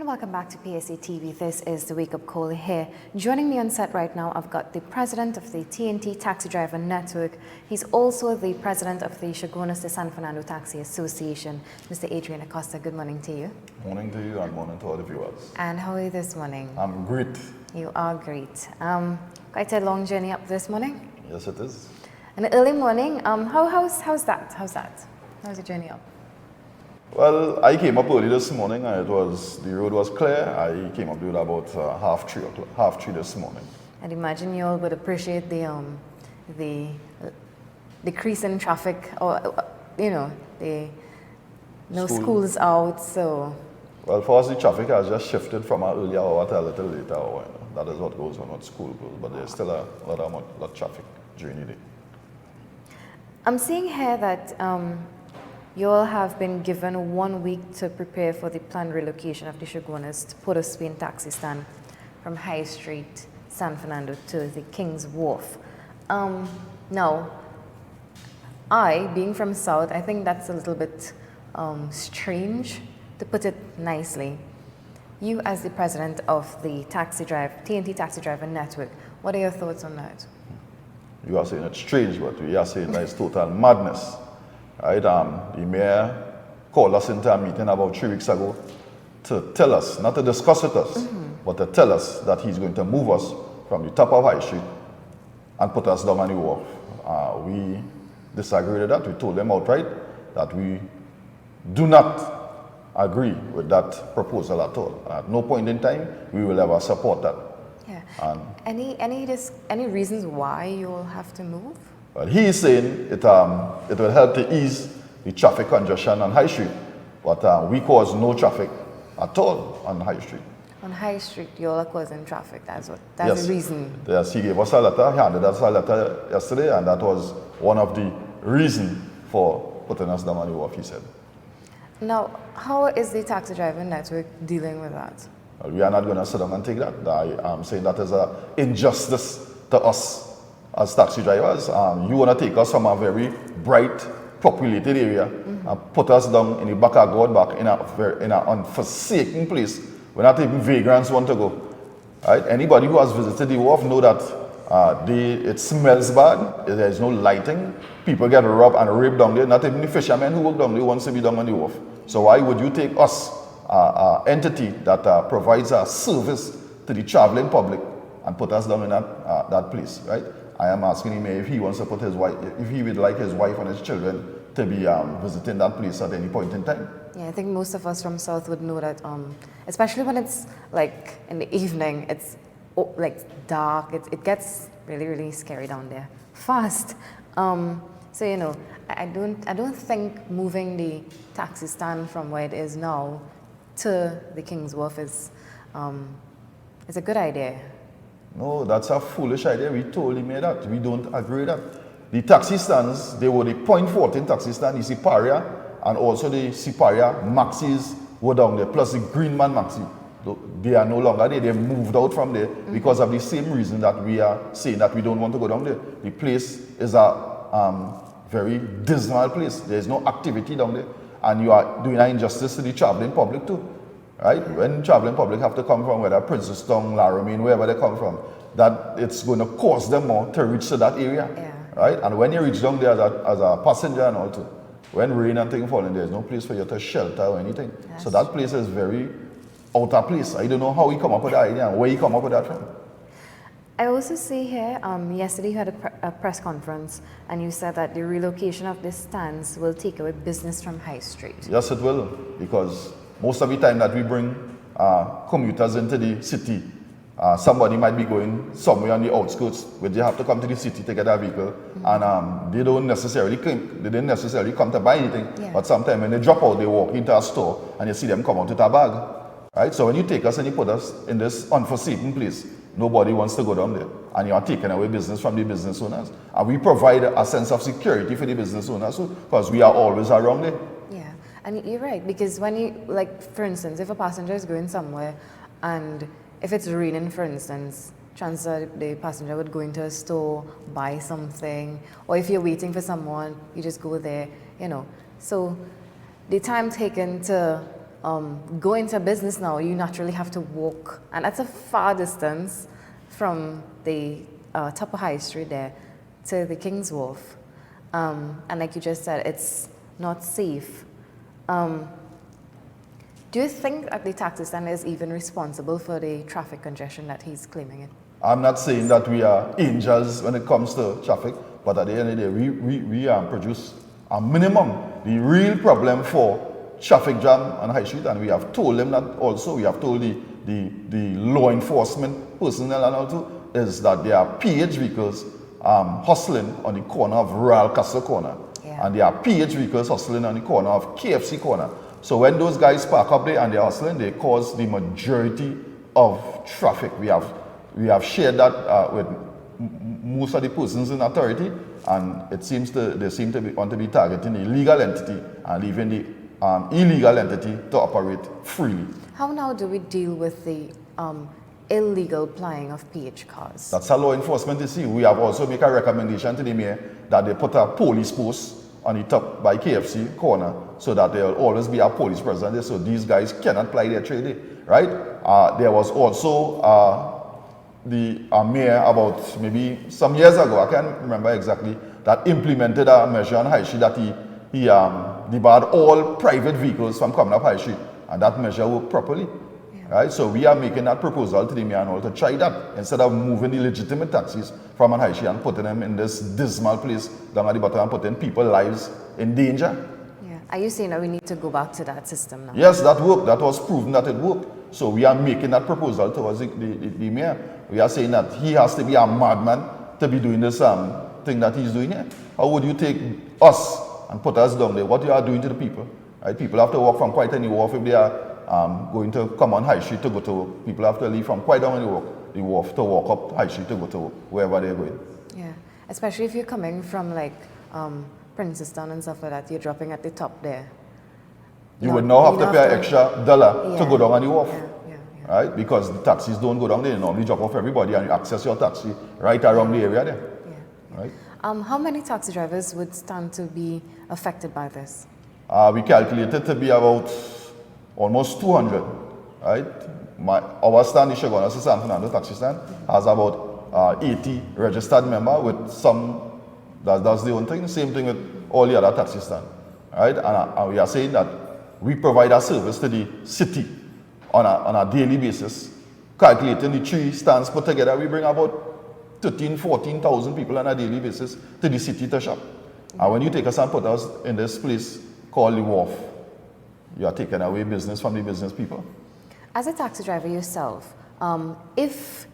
welcome back to PSA TV. This is the Wake Up Call here. Joining me on set right now, I've got the president of the TNT Taxi Driver Network. He's also the president of the Chaguanas de San Fernando Taxi Association, Mr. Adrian Acosta. Good morning to you. Morning to you and morning to all the viewers. And how are you this morning? I'm great. You are great. Quite a long journey up this morning. Yes, it is. An early morning. How's that? How's your journey up? Well, I came up early this morning and the road was clear. I came up there about half three this morning. I'd imagine you all would appreciate the decrease in traffic, or schools out. So. Well, for us, the traffic has just shifted from an earlier hour to a little later hour. That is what goes on with school goes, but there's still a lot of traffic during the day. I'm seeing here that you all have been given 1 week to prepare for the planned relocation of the Chaguanas to Port of Spain taxi stand from High Street, San Fernando to the King's Wharf. Now, being from South, I think that's a little bit strange, to put it nicely. You, as the president of the TNT Taxi Driver Network, what are your thoughts on that? You are saying it's strange, but we are saying that it's total madness. Right? The mayor called us into a meeting about 3 weeks ago to tell us, not to discuss with us, but to tell us that he's going to move us from the top of High Street and put us down on the wharf. We disagreed with that. We told them outright that we do not agree with that proposal at all. At no point in time we will ever support that. Yeah. Any reasons why you will have to move? Well, he is saying it will help to ease the traffic congestion on High Street, but we cause no traffic at all on High Street. On High Street, you all are causing traffic. That's Yes. the reason. Yes, he gave us a letter. He handed us a letter yesterday, and that was one of the reasons for putting us down on the wharf, he said. Now, how is the taxi driver network dealing with that? Well, we are not going to sit down and take that. I am saying that is an injustice to us as taxi drivers. You want to take us from a very bright, populated area and put us down in the back of God back in an unforsaken place where not even vagrants want to go. Right? Anybody who has visited the wharf know that it smells bad. There is no lighting. People get robbed and raped down there. Not even the fishermen who work down there want to be down on the wharf. So why would you take us, entity that provides a service to the traveling public, and put us down in that place, right? I am asking him if he wants to put his wife, if he would like his wife and his children to be visiting that place at any point in time. Yeah, I think most of us from South would know that, especially when it's like in the evening, it's like dark, it gets really, really scary down there, fast. So I don't think moving the taxi stand from where it is now to the King's Wharf is a good idea. No, that's a foolish idea. We told him that. We don't agree with that. The taxi stands, they were the .14 taxi stand, the Siparia, and also the Siparia Maxis were down there, plus the Greenman Maxi. They are no longer there. They moved out from there because of the same reason that we are saying that we don't want to go down there. The place is a very dismal place. There is no activity down there. And you are doing an injustice to the traveling public too. Right? When traveling public have to come from whether Princestown, Laramie, wherever they come from, that it's going to cost them more to reach to that area. Yeah. Right? And when you reach down there as a passenger and all too, when rain and things falling, there's no place for you to shelter or anything. So that place is very out of place. I don't know how he come up with that idea and where he come up with that from. I also see here, yesterday you had a press conference and you said that the relocation of the stands will take away business from High Street. Yes, it will, because most of the time that we bring commuters into the city, somebody might be going somewhere on the outskirts where they have to come to the city to get a vehicle, and they didn't necessarily come to buy anything, but sometimes when they drop out, they walk into a store and you see them come out with a bag. Right? So when you take us and you put us in this unforeseen place, nobody wants to go down there, and you are taking away business from the business owners. And we provide a sense of security for the business owners because we are always around there. Yeah, and you're right, because when you, like, for instance, if a passenger is going somewhere and if it's raining, for instance, chances are the passenger would go into a store, buy something, or if you're waiting for someone, you just go there, So the time taken to go into business now, you naturally have to walk, and that's a far distance from the top of High Street there to the King's Wharf. And like you just said, it's not safe. Do you think that the taxi stand is even responsible for the traffic congestion that he's claiming it? I'm not saying that we are angels when it comes to traffic, but at the end of the day, we produce a minimum. The real problem for traffic jam on High Street, and we have told them that also, we have told the law enforcement personnel and all too, is that there are PH vehicles hustling on the corner of Royal Castle corner. Yeah. And there are PH vehicles hustling on the corner of KFC corner. So when those guys park up there and they're hustling, they cause the majority of traffic. We have shared that with most of the persons in authority, and they seem to want to be targeting the legal entity and leaving the illegal entity to operate freely. How now do we deal with the illegal plying of PH cars? That's how law enforcement is. We have also made a recommendation to the mayor that they put a police post on the top by KFC corner, so that there will always be a police presence there, so these guys cannot ply their trade there, right? There was also the mayor about maybe some years ago, I can't remember exactly, that implemented a measure on High Street that he debarred all private vehicles from coming up High Street, and that measure worked properly. Right? So we are making that proposal to the mayor and all to try that, instead of moving the legitimate taxis from an High Street and putting them in this dismal place down at the bottom and putting people's lives in danger. Yeah. Are you saying that we need to go back to that system now? Yes, that worked. That was proven that it worked. So we are making that proposal towards the mayor. We are saying that he has to be a madman to be doing this thing that he's doing here. How would you take us and put us down there? What you are doing to the people? Right? People have to walk from quite any wharf if they are going to come on High Street to go to work. People have to leave from quite down the wharf to walk up High Street to go to work, wherever they're going. Yeah, especially if you're coming from like Princestown and stuff like that, you're dropping at the top there. You would now have to pay an extra $1 to go down on the wharf. Yeah. Right? Because the taxis don't go down there, they normally drop off everybody and you access your taxi right around the area there. Yeah. Right? How many taxi drivers would stand to be affected by this? We calculated to be about almost 200, right? Our stand, the Shogunas San Fernando taxi stand, has about 80 registered members with some that does the own thing. Same thing with all the other taxi stands, right? And we are saying that we provide a service to the city on a daily basis. Calculating the 3 stands put together, we bring about 14,000 people on a daily basis to the city to shop. And when you take us and put us in this place called the wharf, you are taking away business from the business people. As a taxi driver yourself, if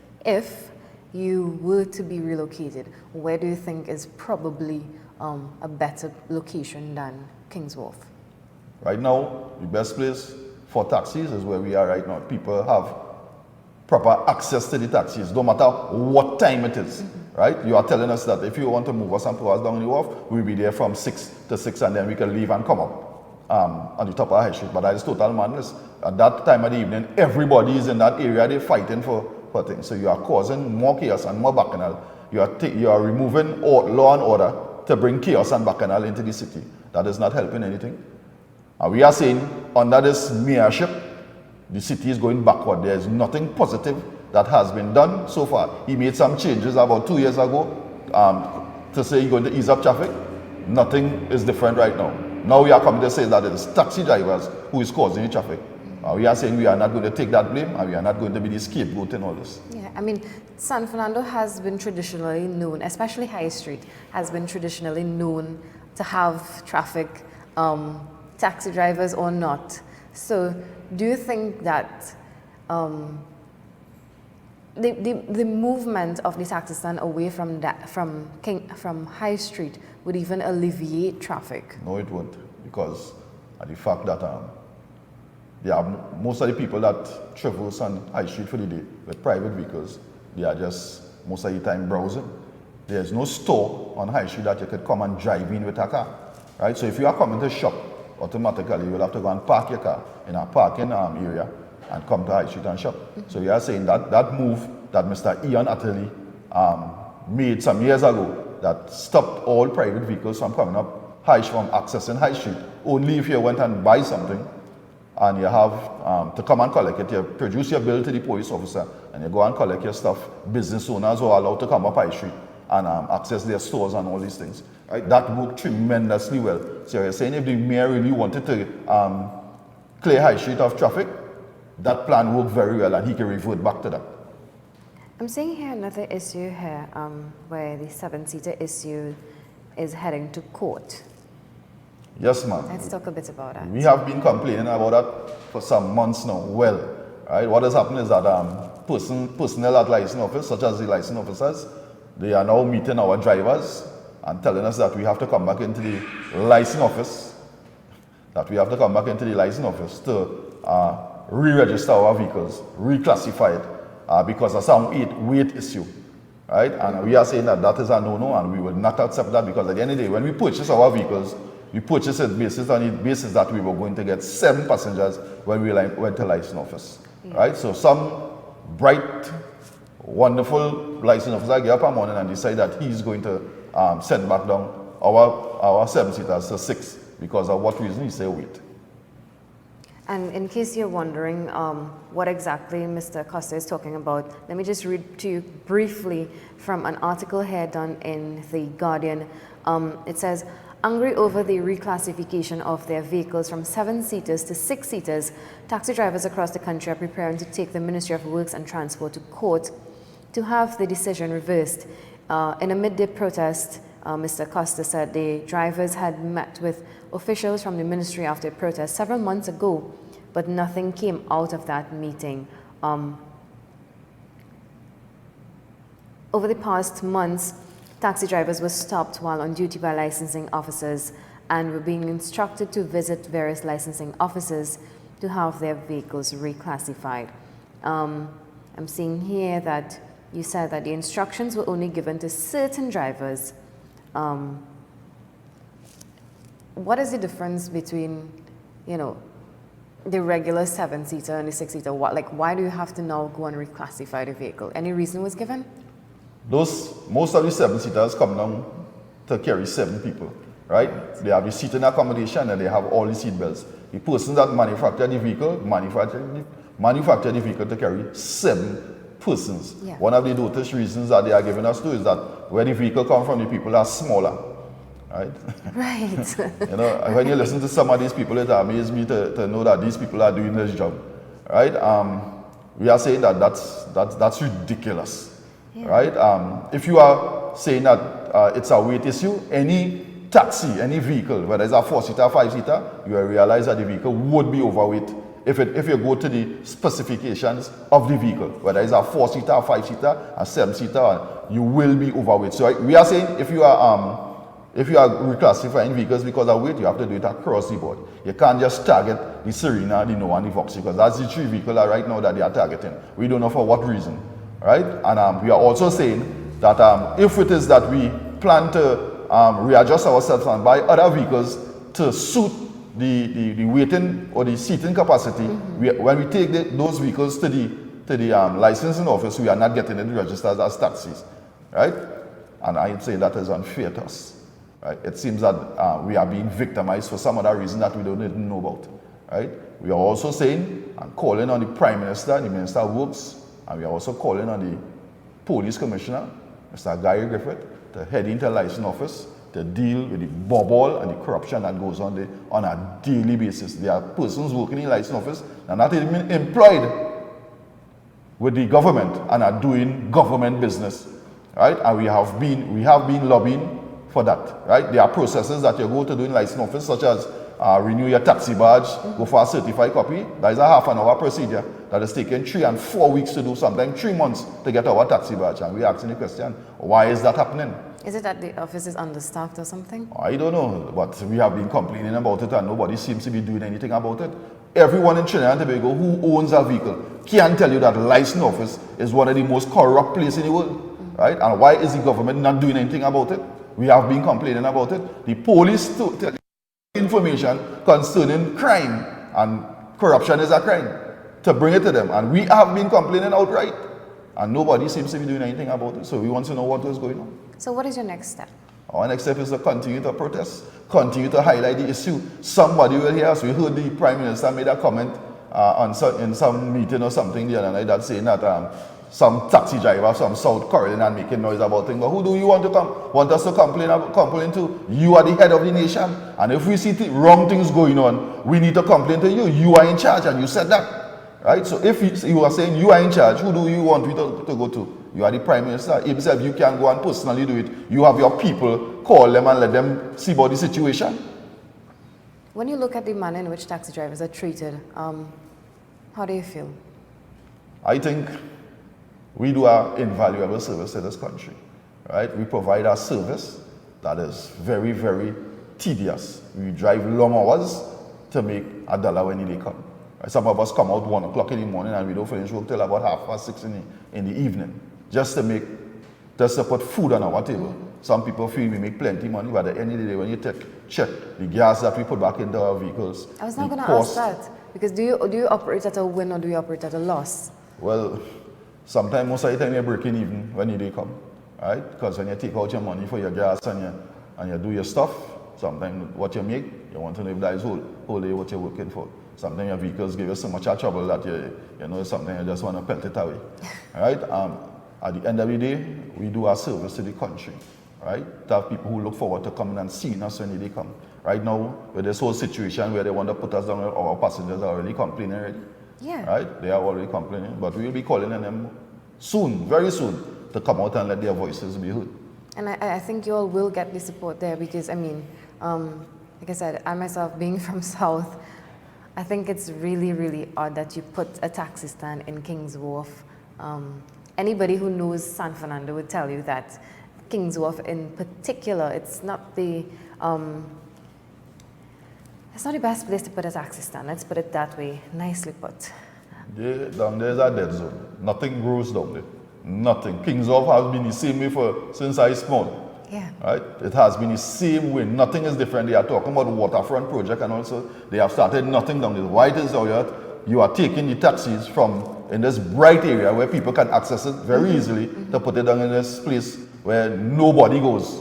you were to be relocated, where do you think is probably a better location than King's Wharf? Right now, the best place for taxis is where we are right now. People have proper access to the taxis, no matter what time it is, right? You are telling us that if you want to move us and put us down the wharf, we'll be there from 6 to 6 and then we can leave and come up on the top of High Street. But that is total madness. At that time of the evening, everybody is in that area, they're fighting for things. So you are causing more chaos and more bacchanal. You are removing law and order to bring chaos and bacchanal into the city. That is not helping anything. And we are saying, under this mayorship, the city is going backward. There is nothing positive that has been done so far. He made some changes about 2 years ago to say he's going to ease up traffic. Nothing is different right now. Now we are coming to say that it is taxi drivers who is causing the traffic. We are saying we are not going to take that blame and we are not going to be the scapegoat in all this. Yeah, I mean, San Fernando has been traditionally known, especially High Street, has been traditionally known to have traffic, taxi drivers or not. So do you think that the movement of the taxi stand away from that, from High Street would even alleviate traffic? No, it won't, because of the fact that most of the people that traverse on High Street for the day with private vehicles, they are just most of the time browsing. There's no store on High Street that you could come and drive in with a car, right? So if you are coming to shop, automatically you will have to go and park your car in a parking area and come to High Street and shop. So we are saying that that move that Mr. Ian Atterley made some years ago, that stopped all private vehicles from coming up from accessing High Street, only if you went and buy something, and you have to come and collect it. You produce your bill to the police officer and you go and collect your stuff. Business owners are allowed to come up High Street and access their stores and all these things. Right? That worked tremendously well. So you're saying if the mayor really wanted to clear High Street of traffic, that plan worked very well and he can revert back to that. I'm seeing here another issue here where the 7-seater issue is heading to court. Yes, ma'am. Let's talk a bit about that. We have been complaining about that for some months now. Well, right, what has happened is that personnel at license office, such as the license officers, they are now meeting our drivers and telling us that we have to come back into the license office, to re-register our vehicles, reclassify it, because of some weight issue. Right? And we are saying that that is a no-no and we will not accept that, because at the end of the day, when we purchase our vehicles, we purchase it on the basis that we were going to get 7 passengers when we went to license office. Yeah. Right? So some bright, wonderful license officer get up in the morning and decide that he's going to send back down our 7-seaters to 6. Because of what reason? He say wait. And in case you're wondering what exactly Mr. Acosta is talking about, let me just read to you briefly from an article here done in The Guardian. It says, angry over the reclassification of their vehicles from 7-seaters to 6-seaters, taxi drivers across the country are preparing to take the Ministry of Works and Transport to court to have the decision reversed. In a midday protest, Mr. Acosta said the drivers had met with officials from the ministry after a protest several months ago, but nothing came out of that meeting. Over the past months, taxi drivers were stopped while on duty by licensing officers and were being instructed to visit various licensing offices to have their vehicles reclassified. I'm seeing here that you said that the instructions were only given to certain drivers. What is the difference between, the regular 7-seater and the 6-seater? Why do you have to now go and reclassify the vehicle? Any reason was given? Most of the 7-seaters come down to carry 7 people, right? They have the seating accommodation and they have all the seat belts. The person that manufactured the vehicle manufactured the vehicle to carry 7 persons. Yeah. One of the notice reasons that they are giving us too is that where the vehicle comes from, the people are smaller, right? Right. When you listen to some of these people, it amazes me to know that these people are doing this job, right? We are saying that that's ridiculous. Yeah. Right? If you are saying that it's a weight issue, any taxi, any vehicle, whether it's a 4-seater, 5-seater, you will realize that the vehicle would be overweight if you go to the specifications of the vehicle, whether it's a 4-seater, 5-seater, a 7-seater, you will be overweight. So we are saying if you are reclassifying vehicles because of weight, you have to do it across the board. You can't just target the Serena, the Nova, and the Vox, because that's the 3 vehicles right now that they are targeting. We don't know for what reason. Right? And we are also saying that if it is that we plan to readjust ourselves and buy other vehicles to suit the weighting or the seating capacity, when we take those vehicles to the licensing office, we are not getting it registered as taxis. Right? And I am saying that is unfair to us. Right? It seems that we are being victimized for some other reason that we don't even know about. Right? We are also saying and calling on the Prime Minister, the Minister of Works, and we are also calling on the Police Commissioner, Mr. Guy Griffith, to head into the license office to deal with the bubble and the corruption that goes on there on a daily basis. There are persons working in the license office and not even employed with the government and are doing government business. Right? And we have been lobbying for that. Right? There are processes that you go to do in license office, such as renew your taxi badge, go for a certified copy. That is a half-an-hour procedure that is taking 3 and 4 weeks to do, sometimes 3 months to get our taxi badge. And we're asking the question, why is that happening? Is it that the office is understaffed or something? I don't know, but we have been complaining about it and nobody seems to be doing anything about it. Everyone in Trinidad and Tobago who owns a vehicle can tell you that license office is one of the most corrupt places in the world. Right? And why is the government not doing anything about it? We have been complaining about it. The police tell information concerning crime, and corruption is a crime, to bring it to them, and we have been complaining outright and nobody seems to be doing anything about it. So we want to know what is going on. So what is your next step? Our next step is to continue to protest, continue to highlight the issue. Somebody will hear us. We heard the Prime Minister made a comment in some meeting or something the other night that saying that some taxi driver from South Carolina making noise about things. But who do you want us to complain to? You are the head of the nation. And if we see wrong things going on, we need to complain to you. You are in charge and you said that. Right? So if you are saying you are in charge, who do you want me to go to? You are the Prime Minister. Himself, you can go and personally do it. You have your people, call them and let them see about the situation. When you look at the manner in which taxi drivers are treated, how do you feel? I think we do an invaluable service to this country. Right? We provide a service that is very, very tedious. We drive long hours to make $1 when they come. Some of us come out 1 o'clock in the morning and we don't finish work till about 6:30 in the evening, just to put food on our table. Some people feel we make plenty money, but at the end of the day, when you check the gas that we put back into our vehicles, I was not going to ask that, because do you operate at a win or do you operate at a loss? Well, sometimes, most of the time, you're breaking even when they come, right? Because when you take out your money for your gas and you do your stuff, sometimes what you make, you want to know if that is whole day what you're working for. Sometimes your vehicles give you so much trouble that you know something you just want to pelt it away. Right? At the end of the day, we do our service to the country. Right? To have people who look forward to coming and seeing us when they come. Right now, with this whole situation where they want to put us down, our passengers are already complaining already. Yeah. Right? They are already complaining. But we will be calling on them soon, very soon, to come out and let their voices be heard. And I think you all will get the support there because, I mean, like I said, I myself being from South, I think it's really, really odd that you put a taxi stand in King's Wharf. Anybody who knows San Fernando would tell you that King's Wharf in particular, it's not the best place to put a taxi stand. Let's put it that way. Nicely put. Down there is a dead zone. Nothing grows down there. Nothing. King's Wharf has been the same way since I was small. Yeah. Right? It has been the same way. Nothing is different. They are talking about the waterfront project and also they have started nothing down there. Why it is you are taking the taxis from in this bright area where people can access it very easily to put it down in this place where nobody goes.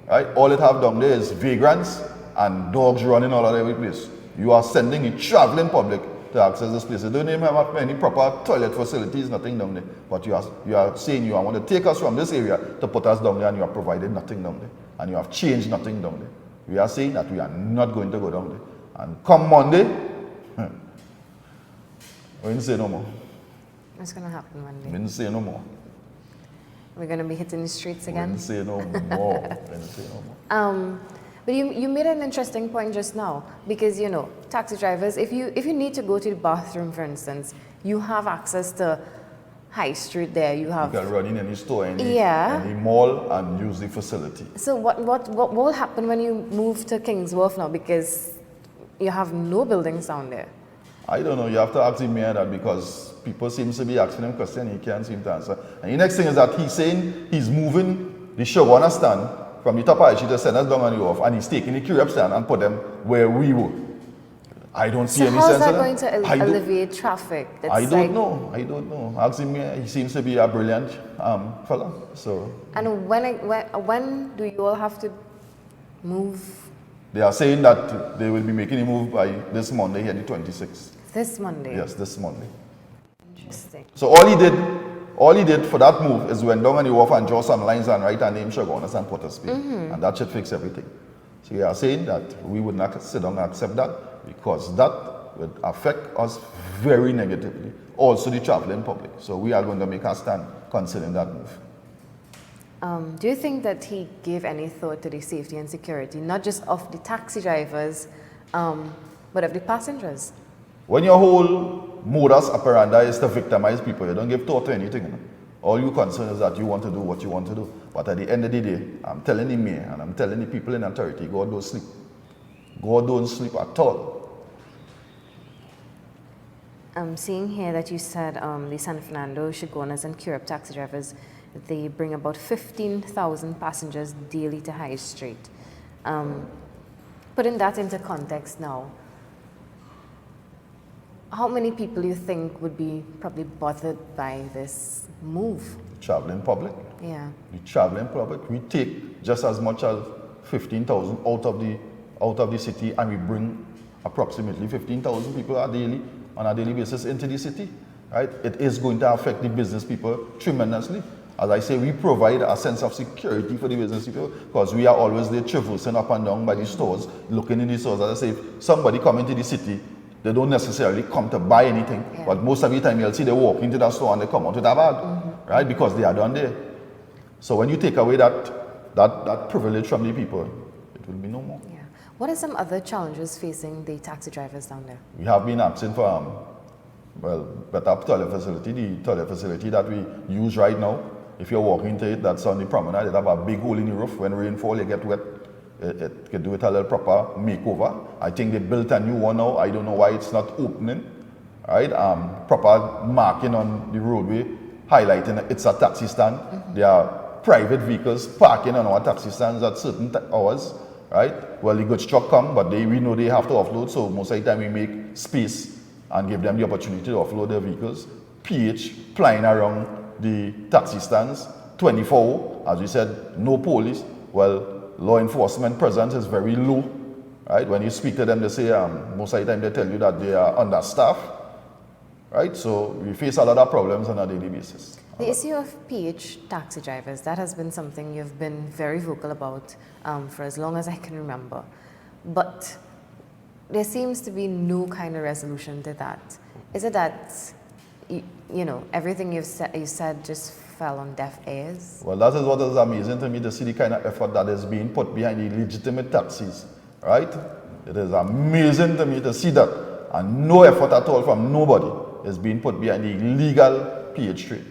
Right? All it have down there is vagrants and dogs running all over the place. You are sending the traveling public to access this place. You don't even have any proper toilet facilities, nothing down there. But you are saying you want to take us from this area to put us down there and you are providing nothing down there. And you have changed nothing down there. We are saying that we are not going to go down there. And come Monday, we didn't say no more. What's going to happen Monday? We didn't say no more. We're going to be hitting the streets again? We didn't say no more. We didn't say no more. But you made an interesting point just now because, you know, taxi drivers, if you need to go to the bathroom, for instance, you have access to High Street there. You can run in any store, any mall and use the facility. So what will happen when you move to King's Wharf now because you have no buildings down there? I don't know. You have to ask the mayor that because people seem to be asking him questions he can't seem to answer. And the next thing is that he's saying he's moving the Shogwana stand from the top of the to send us down on the off, and he's taking the Curab stand and put them where we were. I don't see any sense in that. So how's that going to alleviate traffic? I don't know. Ask him, he seems to be a brilliant fella. So. And when do you all have to move? They are saying that they will be making a move by this Monday here, the 26th. This Monday? Yes, this Monday. Interesting. So all he did for that move is went down on the wharf and draw some lines and write a name Shogunas and put a speed. And that should fix everything. So they are saying that we would not sit down and accept that because that would affect us very negatively. Also the traveling public. So we are going to make a stand concerning that move. Do you think that he gave any thought to the safety and security, not just of the taxi drivers, but of the passengers? When your whole modus operandi is to victimize people, you don't give thought to anything. You know? All you concern is that you want to do what you want to do. But at the end of the day, I'm telling the mayor and I'm telling the people in authority, God don't sleep. God don't sleep at all. I'm seeing here that you said the San Fernando, Shogunas and Curab taxi drivers, they bring about 15,000 passengers daily to High Street. Putting that into context now, how many people do you think would be probably bothered by this move? Traveling public. Yeah. The traveling public, we take just as much as 15,000 out of the city, and we bring approximately 15,000 people on a daily basis into the city. Right? It is going to affect the business people tremendously. As I say, we provide a sense of security for the business people because we are always there traversing up and down by the stores, looking in the stores. As I say, if somebody come into the city, they don't necessarily come to buy anything, but most of the time you'll see they walk into the store and they come out with a bag, right? Because they are done there. So when you take away that privilege from the people, it will be no more. Yeah. What are some other challenges facing the taxi drivers down there? We have been asking for better toilet facility. The toilet facility that we use right now, if you're walking into it, that's on the promenade, it have a big hole in the roof. When rainfall, you get wet. It could do it a little proper makeover. I think they built a new one now. I don't know why it's not opening. Right? Proper marking on the roadway, highlighting it's a taxi stand. There are private vehicles parking on our taxi stands at certain hours. Right? Well, the goods truck come, but we know they have to offload. So most of the time we make space and give them the opportunity to offload their vehicles. PH flying around the taxi stands 24, as we said, no police. Well, law enforcement presence is very low, right? When you speak to them, they say most of the time they tell you that they are understaffed, right? So we face a lot of problems on a daily basis. The issue of PH taxi drivers, that has been something you've been very vocal about for as long as I can remember. But there seems to be no kind of resolution to that. Is it that, you know, everything you said just fell on deaf ears? Well, that is what is amazing to me, to see the kind of effort that is being put behind the legitimate taxis, right? It is amazing to me to see that, and no effort at all from nobody is being put behind the illegal PH trade,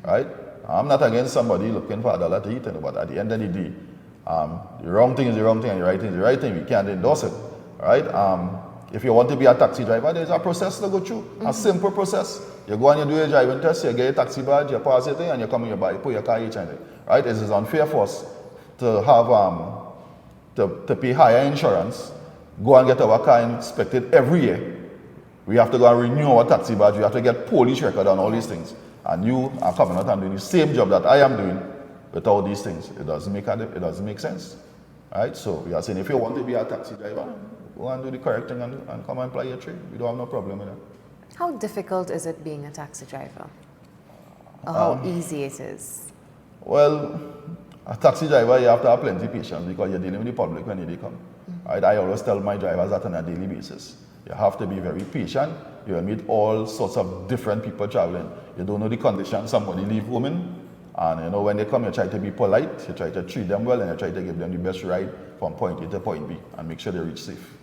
right? I'm not against somebody looking for a dollar to eat, but at the end of the day, the wrong thing is the wrong thing and the right thing is the right thing. We can't endorse it, right? If you want to be a taxi driver, there's a process to go through, a simple process. You go and you do your driving test, you get a taxi badge, you pass it in, and you come in, you put your car each and right? It is unfair for us to have to pay higher insurance, go and get our car inspected every year. We have to go and renew our taxi badge, we have to get police record and all these things. And you are coming out and doing the same job that I am doing with all these things. It doesn't make sense, right? So we are saying if you want to be a taxi driver, go and do the correct thing and come and apply your trade. We don't have no problem with that. How difficult is it being a taxi driver? Or how easy it is? Well, a taxi driver, you have to have plenty of patience because you're dealing with the public when they come. Right? I always tell my drivers that on a daily basis. You have to be very patient. You will meet all sorts of different people traveling. You don't know the conditions somebody leave home in. And you know, when they come, you try to be polite, you try to treat them well, and you try to give them the best ride from point A to point B and make sure they reach safe.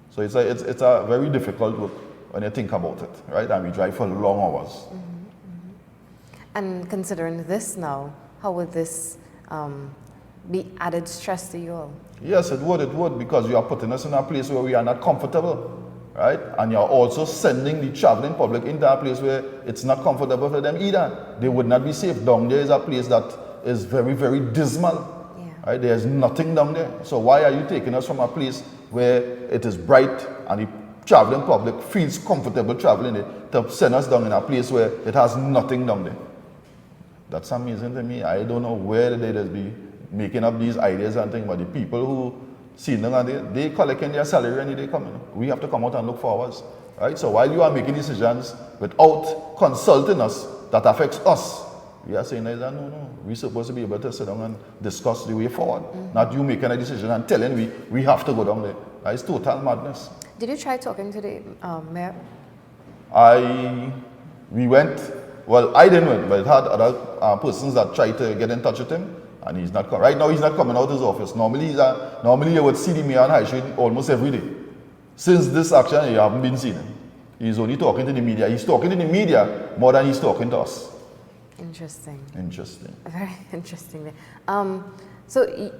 So it's a very difficult work when you think about it, right? And we drive for long hours. And considering this now, how would this be added stress to you all? Yes, it would, because you are putting us in a place where we are not comfortable, right? And you're also sending the traveling public into a place where it's not comfortable for them either. They would not be safe. Down there is a place that is very, very dismal. Right? There's nothing down there. So why are you taking us from a place where it is bright and the traveling public feels comfortable traveling there to send us down in a place where it has nothing down there? That's amazing to me. I don't know where they just be making up these ideas and things, but the people who see them and they collecting their salary and they come in. We have to come out and look for ours. Right? So while you are making decisions without consulting us, that affects us. We are saying that no, we're supposed to be able to sit down and discuss the way forward. Not you making a decision and telling we have to go down there. That is total madness. Did you try talking to the mayor? We went, well, I didn't went, but it had other persons that tried to get in touch with him, and he's not coming. Right now, he's not coming out of his office. Normally you would see the mayor on High Street almost every day. Since this action, you haven't been seen him. He's only talking to the media. He's talking to the media more than he's talking to us. Interesting. Very interesting. So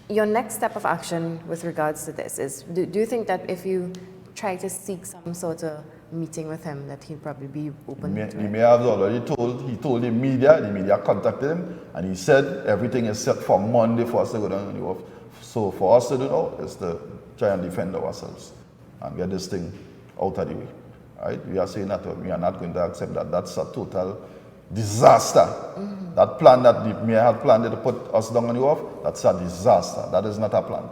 your next step of action with regards to this is, do you think that if you try to seek some sort of meeting with him, that he'll probably be open to it? The mayor has already told the media contacted him, and he said everything is set for Monday for us to go down in the office. So for us to do now is to try and defend ourselves and get this thing out of the way. Right? We are saying that we are not going to accept that. That's a total disaster. That plan that the mayor had planned to put us down on the wharf, that's a disaster. That is not a plan.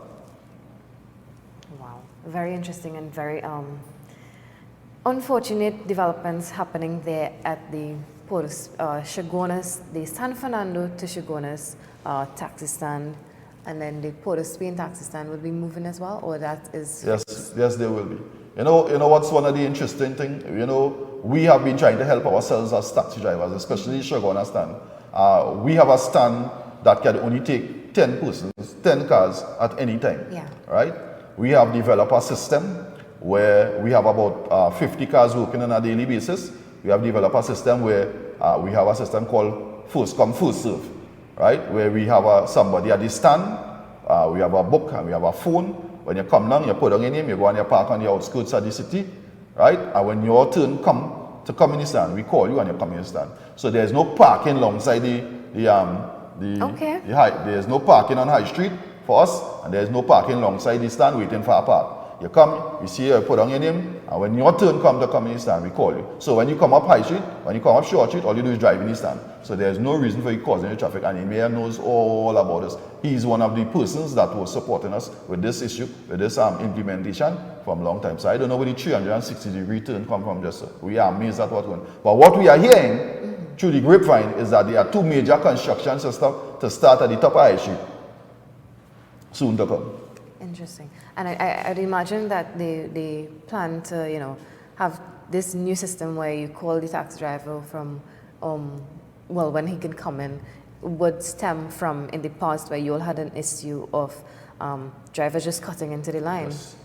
Wow, very interesting and very unfortunate developments happening there at the Port of Shogunas, the San Fernando to Shogunas taxi stand, and then the Port of Spain taxi stand will be moving as well, or that is... Yes, there will be. You know what's one of the interesting things? You know, we have been trying to help ourselves as taxi drivers, especially Shogona stand. We have a stand that can only take 10 persons, 10 cars at any time. Yeah. Right? We have developed a system where we have about 50 cars working on a daily basis. We have developed a system where we have a system called first come, first serve. Right? Where we have somebody at the stand, we have a book and we have a phone. When you come down, you put on your name, you go and you park on the outskirts of the city. Right? And when your turn come to come in the stand, we call you and you come in the stand. So there's no parking alongside there's no parking on High Street for us, and there's no parking alongside the stand waiting for a park. You come, you see, you put on your name, and when your turn comes to come in the stand, we call you. So when you come up High Street, when you come up Short Street, all you do is drive in the stand. So there's no reason for you causing the traffic, and the mayor knows all about us. He's one of the persons that was supporting us with this issue, with this implementation from a long time. So I don't know where the 360-degree turn come from just so. We are amazed at what's going on. But what we are hearing through the grapevine is that there are 2 major construction systems to start at the top of High Street soon to come. Interesting. And I'd imagine that they plan to, you know, have this new system where you call the taxi driver from, well, when he can come in, would stem from in the past where you all had an issue of drivers just cutting into the line. Yes.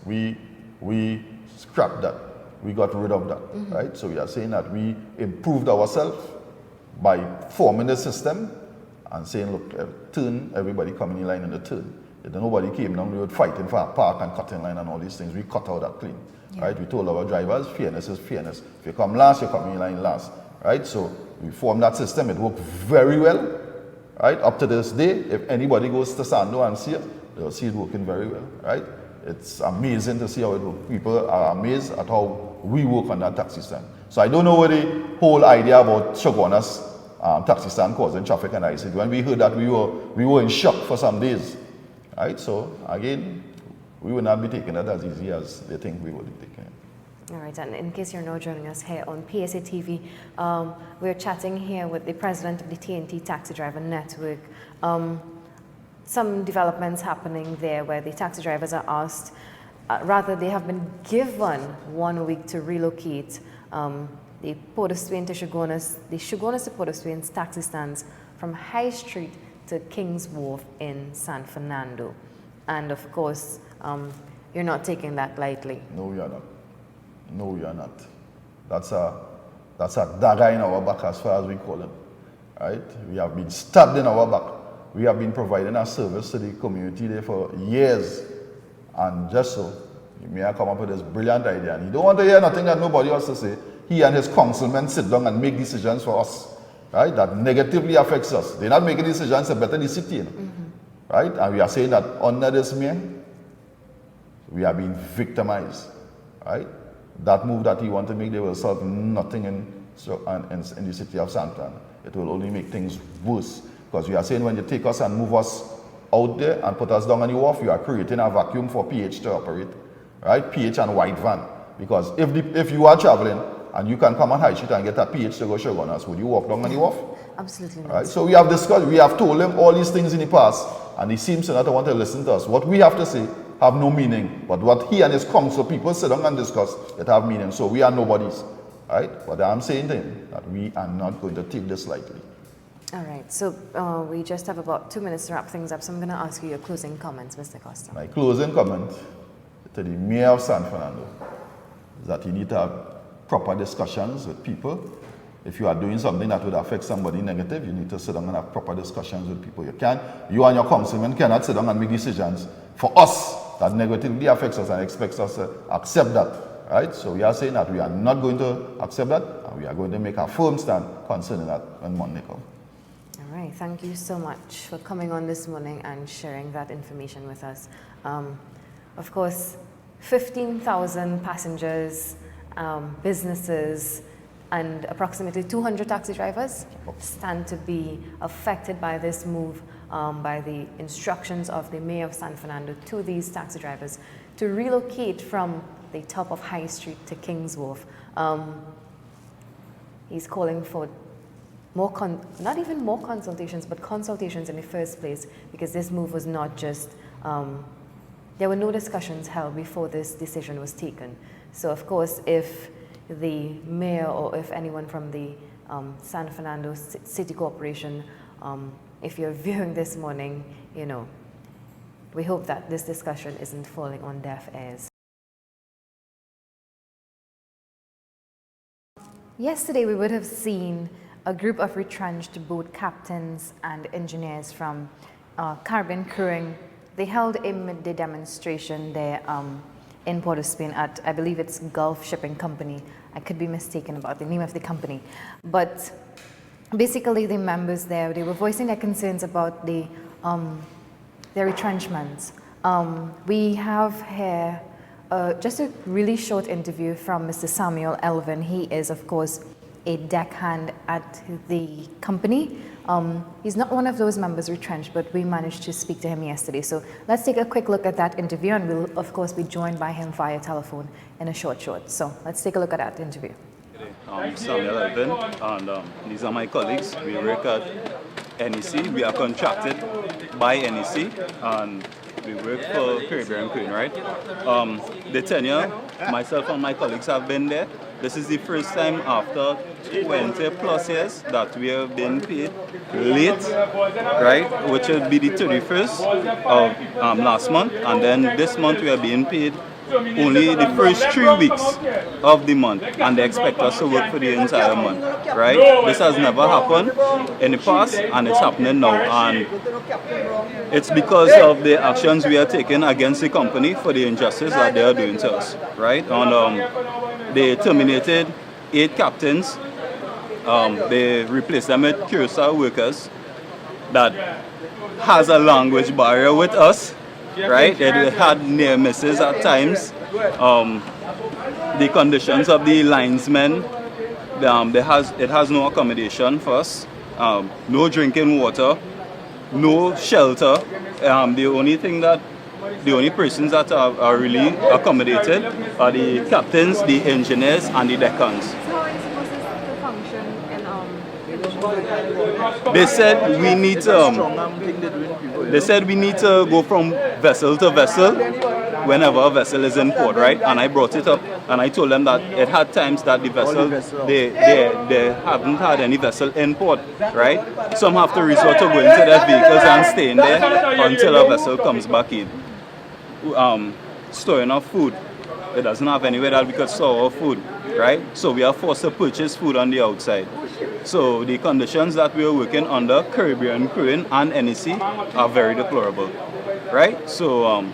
We scrapped that. We got rid of that, right? So we are saying that we improved ourselves by forming the system and saying, look, turn, everybody coming in line in the turn. If nobody came down the road fighting for a park and cutting line and all these things, we cut out that clean, right? We told our drivers, fairness is fairness. If you come last, you come in line last, right? So we formed that system. It worked very well, right? Up to this day, if anybody goes to Sando and see it, they'll see it working very well, right? It's amazing to see how it works. People are amazed at how we work on that taxi stand. So I don't know what the whole idea about Shoguna's taxi stand causing traffic and I said, when we heard that, we were in shock for some days. Right, so again, we will not be taking that as easy as they think we will be taking it. All right, and in case you're now joining us here on PSA TV, we're chatting here with the president of the TNT Taxi Driver Network. Some developments happening there where the taxi drivers are asked, rather they have been given 1 week to relocate the Port of Spain to Shogunas, the Shogunas to Port of Spain's taxi stands from High Street to King's Wharf in San Fernando. And of course, you're not taking that lightly. No, we are not. No, we are not. That's a dagger in our back as far as we call it. Right? We have been stabbed in our back. We have been providing a service to the community there for years. And just so, the mayor come up with this brilliant idea. And he don't want to hear nothing that nobody else to say. He and his councilmen sit down and make decisions for us. Right, that negatively affects us. They're not making decisions to better the city, you know? Right? And we are saying that under this mayor, we are being victimized. Right? That move that he want to make, they will solve nothing in the city of Santa Ana. It will only make things worse. Because we are saying when you take us and move us out there and put us down on the wharf, you are creating a vacuum for PH to operate. Right? PH and white van. Because if you are traveling, and you can come on High Street and get a PH to go Shogunas, would you walk down on the wharf? Absolutely not. Right? So we have discussed, we have told him all these things in the past, and he seems to not want to listen to us. What we have to say have no meaning, but what he and his council people sit down and discuss, it have meaning. So we are nobodies. Right? But I'm saying to him that we are not going to take this lightly. All right, so we just have about 2 minutes to wrap things up, so I'm going to ask you your closing comments, Mr. Acosta. My closing comment to the mayor of San Fernando is that you need to have proper discussions with people. If you are doing something that would affect somebody negative, you need to sit down and have proper discussions with people. You and your councilman cannot sit down and make decisions for us that negatively affects us and expects us to accept that. Right? So we are saying that we are not going to accept that, and we are going to make a firm stand concerning that when Monday comes. All right, thank you so much for coming on this morning and sharing that information with us. Of course, 15,000 passengers, businesses, and approximately 200 taxi drivers stand to be affected by this move, by the instructions of the Mayor of San Fernando to these taxi drivers to relocate from the top of High Street to Kings Wharf. He's calling for not even more consultations, but consultations in the first place, because this move was not just, there were no discussions held before this decision was taken. So of course, if the mayor or if anyone from the San Fernando City Corporation, if you're viewing this morning, you know, we hope that this discussion isn't falling on deaf ears. Yesterday, we would have seen a group of retrenched boat captains and engineers from Caribbean Crewing. They held a midday demonstration there in Port of Spain at, I believe it's Gulf Shipping Company. I could be mistaken about the name of the company. But basically, the members there, they were voicing their concerns about their retrenchments. We have here just a really short interview from Mr. Samuel Elvin. He is, of course, a deckhand at the company. He's not one of those members retrenched, but we managed to speak to him yesterday. So let's take a quick look at that interview, and we'll, of course, be joined by him via telephone in a short. So let's take a look at that interview. Samuel Elvin, and these are my colleagues. We work at NEC. We are contracted by NEC, and we work for Caribbean Crewing, right? The tenure, myself and my colleagues have been there. This is the first time after 20 plus years that we have been paid late, right? Which will be the 31st of last month, and then this month we are being paid only the first 3 weeks of the month, and they expect us to work for the entire month, right? This has never happened in the past, and it's happening now, and it's because of the actions we are taking against the company for the injustice that they are doing to us, right? And they terminated 8 captains. They replaced them with Curacao workers that has a language barrier with us, right? They had near misses at times. The conditions of the linesmen, it has no accommodation for us, no drinking water, no shelter. The only persons that are really accommodated are the captains, the engineers, and the deckhands. So how is supposed to function in They said we need to go from vessel to vessel whenever a vessel is in port, right? And I brought it up, and I told them that it had times that the vessel, they haven't had any vessel in port, right? Some have to resort to going to their vehicles and staying there until a vessel comes back in. Storing our food. It doesn't have anywhere that we could store our food, right? So we are forced to purchase food on the outside. So the conditions that we are working under, Caribbean Crewing and NEC, are very deplorable, right? So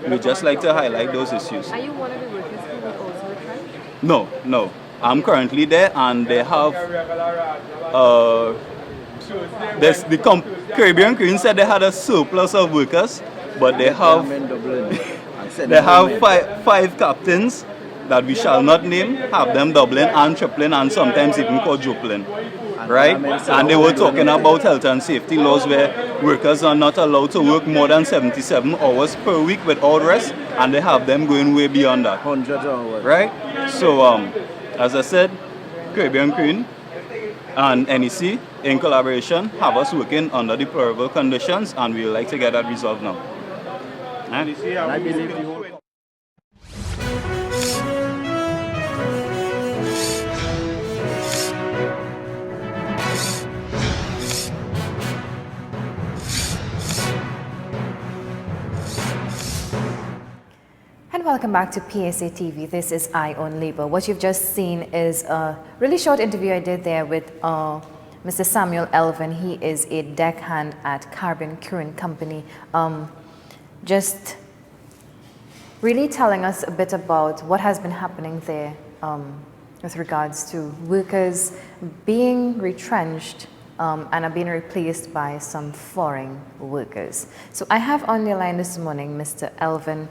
we just like to highlight those issues. Are you one of the workers who were also retrenched? No. I'm currently there, and they have Caribbean Crewing said they had a surplus of workers, but they have five captains that we shall not name, have them doubling and tripling and sometimes even quadrupling, right? And they were talking about health and safety laws where workers are not allowed to work more than 77 hours per week without rest, and they have them going way beyond that. 100 hours. Right? So, as I said, Caribbean Crewing and NEC, in collaboration, have us working under deplorable conditions, and we would like to get that resolved now. And I believe the whole... And welcome back to PSA TV. This is Eye on Labor. What you've just seen is a really short interview I did there with Mr. Samuel Elvin. He is a deckhand at Caribbean Crewing Company. Just really telling us a bit about what has been happening there with regards to workers being retrenched and are being replaced by some foreign workers. So I have on the line this morning Mr. Elvin.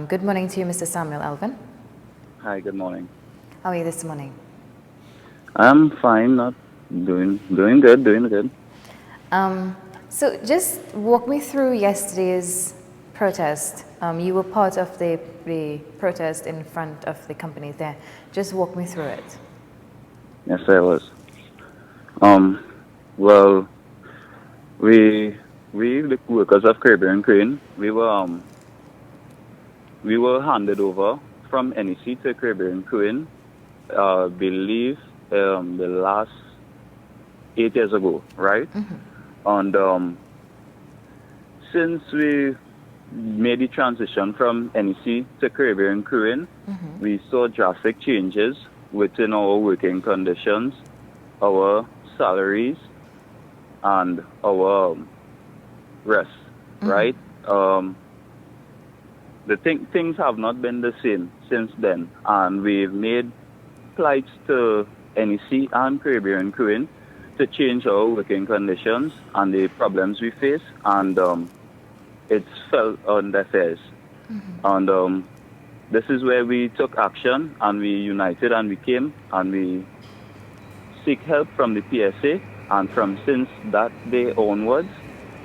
Good morning to you, Mr. Samuel Elvin. Hi, good morning. How are you this morning? I'm fine, not doing good, doing good. So just walk me through yesterday's protest. You were part of the protest in front of the company there. Just walk me through it. Yes, I was. Um, well, we the workers of Caribbean Crane, we were handed over from NEC to Caribbean Crane, believe the last 8 years ago, right? And since we made the transition from NEC to Caribbean Crane, we saw drastic changes within our working conditions, our salaries, and our rest, right? Things have not been the same since then, and we've made flights to NEC and Caribbean Crane to change our working conditions and the problems we face, and it's felt on their face. And this is where we took action and we united and we came and we seek help from the PSA. And from since that day onwards,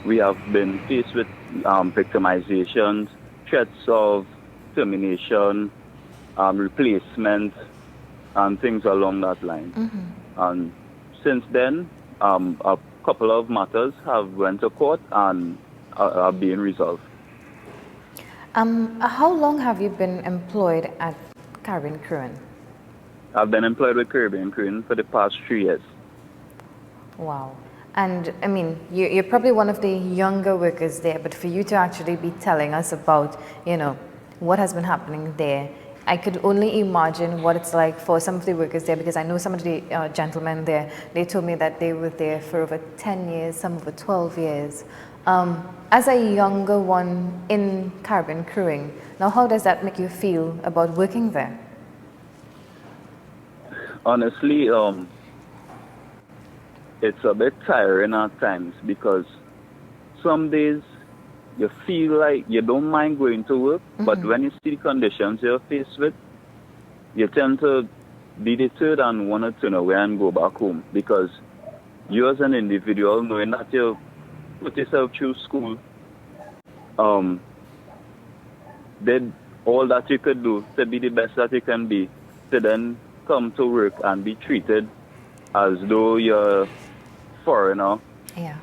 we have been faced with victimizations, threats of termination, replacement, and things along that line. And since then, a couple of matters have went to court and are being resolved. How long have you been employed at Caribbean Crewing? I've been employed with Caribbean Crane for the past 3 years. Wow. And I mean, you're probably one of the younger workers there, but for you to actually be telling us about, what has been happening there, I could only imagine what it's like for some of the workers there, because I know some of the gentlemen there, they told me that they were there for over 10 years, some over 12 years. As a younger one in Caribbean Crewing, now how does that make you feel about working there? Honestly, it's a bit tiring at times because some days you feel like you don't mind going to work, but when you see the conditions you're faced with, you tend to be deterred and want to turn away and go back home because you as an individual, knowing that you put yourself through school, did all that you could do to be the best that you can be, to then come to work and be treated as though you're a foreigner, Yeah.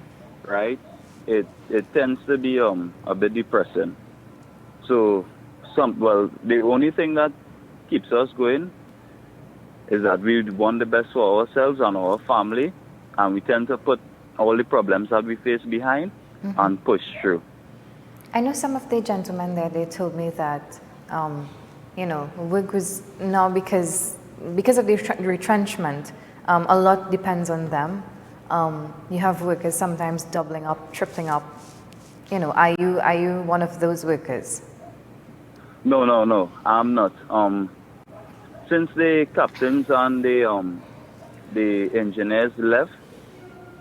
right? It tends to be a bit depressing. So the only thing that keeps us going is that we want the best for ourselves and our family, and we tend to put all the problems that we face behind and push through. I know some of the gentlemen there, they told me that, work was now because of the retrenchment, a lot depends on them. You have workers sometimes doubling up, tripling up. Are you one of those workers? No, I'm not. Since the captains and the engineers left,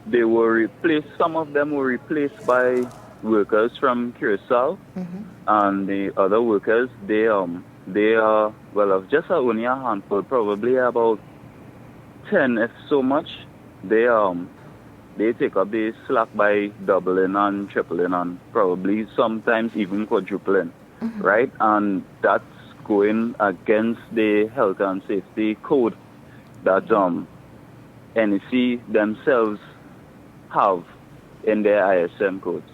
they were replaced. Some of them were replaced by workers from Curacao, and the other workers they are just only a handful, probably about 10 if so much. They take up the slack by doubling and tripling and probably sometimes even quadrupling, right? And that's going against the health and safety code that NEC themselves have in their ISM codes.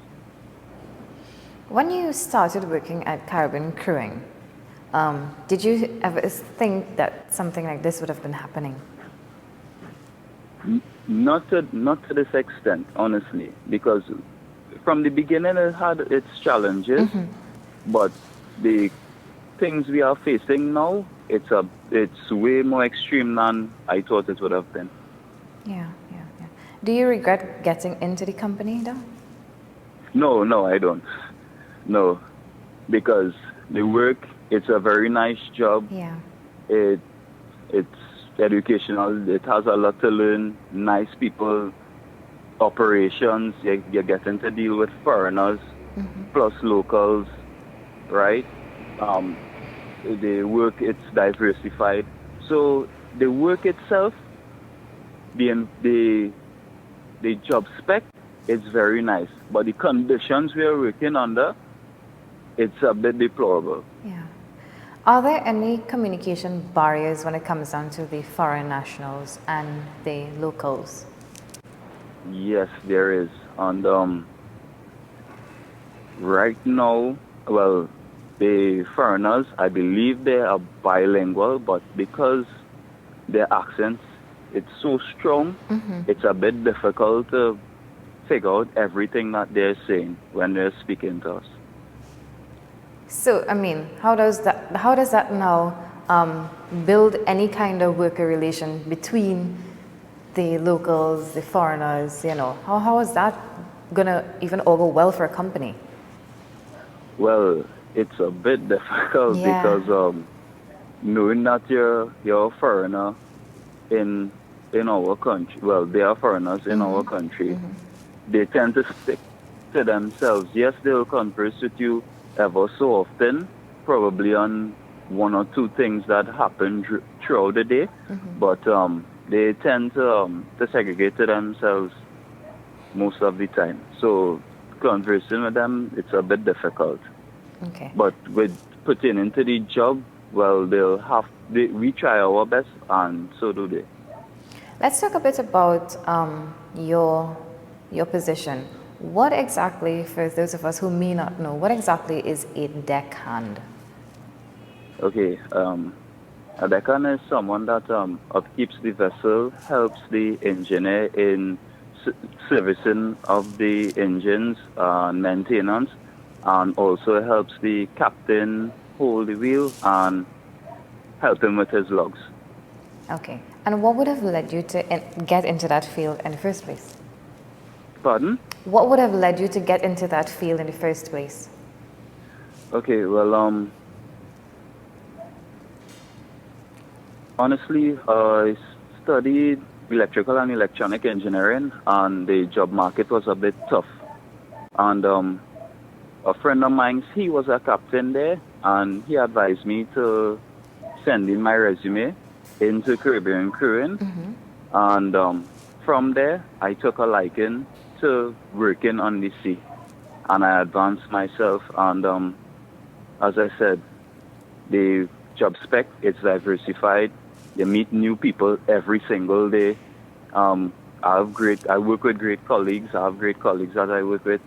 When you started working at Caribbean Crewing, did you ever think that something like this would have been happening? Not to this extent, honestly, because from the beginning it had its challenges, but the things we are facing now, it's way more extreme than I thought it would have been. Yeah. Do you regret getting into the company, though? No, I don't. No, because the work, it's a very nice job. Yeah. It's educational. It has a lot to learn. Nice people, operations. You're getting to deal with foreigners plus locals, right? The work, it's diversified. So the work itself, the job spec is very nice, but the conditions we are working under, it's a bit deplorable. Yeah. Are there any communication barriers when it comes down to the foreign nationals and the locals? Yes, there is. And right now, well, the foreigners, I believe they are bilingual, but because their accents, it's so strong, it's a bit difficult to figure out everything that they're saying when they're speaking to us. So, I mean, how does that now build any kind of worker relation between the locals, the foreigners, you know? How is that gonna even all go well for a company? Well, it's a bit difficult because knowing that you're a foreigner in our country, well, they are foreigners in our country, they tend to stick to themselves. Yes, they'll converse with you ever so often, probably on one or two things that happen throughout the day, but they tend to segregate to themselves most of the time. So conversing with them, it's a bit difficult. Okay. But with putting into the job, well, we try our best, and so do they. Let's talk a bit about your position. What exactly, for those of us who may not know, what exactly is a deckhand? Okay, a deckhand is someone that upkeeps the vessel, helps the engineer in servicing of the engines and maintenance, and also helps the captain hold the wheel and help him with his logs. Okay. And what would have led you to get into that field in the first place? Pardon? What would have led you to get into that field in the first place? Okay, well, honestly, I studied electrical and electronic engineering, and the job market was a bit tough. And a friend of mine, he was a captain there, and he advised me to send in my resume into Caribbean crewing. And from there, I took a liking to working on the sea, and I advanced myself. And as I said, the job spec is diversified. You meet new people every single day. I work with great colleagues. I have great colleagues that I work with.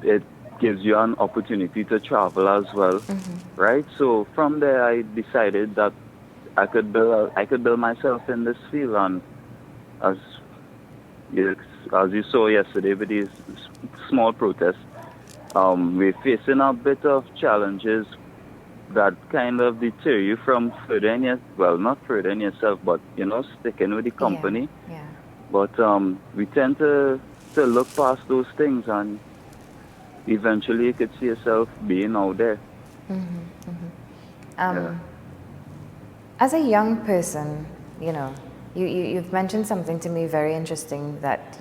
It gives you an opportunity to travel as well, right? So from there, I decided that I could build myself in this field, and as you saw yesterday with these small protests, we're facing a bit of challenges that kind of deter you from furthering not furthering yourself, but sticking with the company. Yeah. But we tend to look past those things, and eventually you could see yourself being out there. As a young person, you've mentioned something to me very interesting, that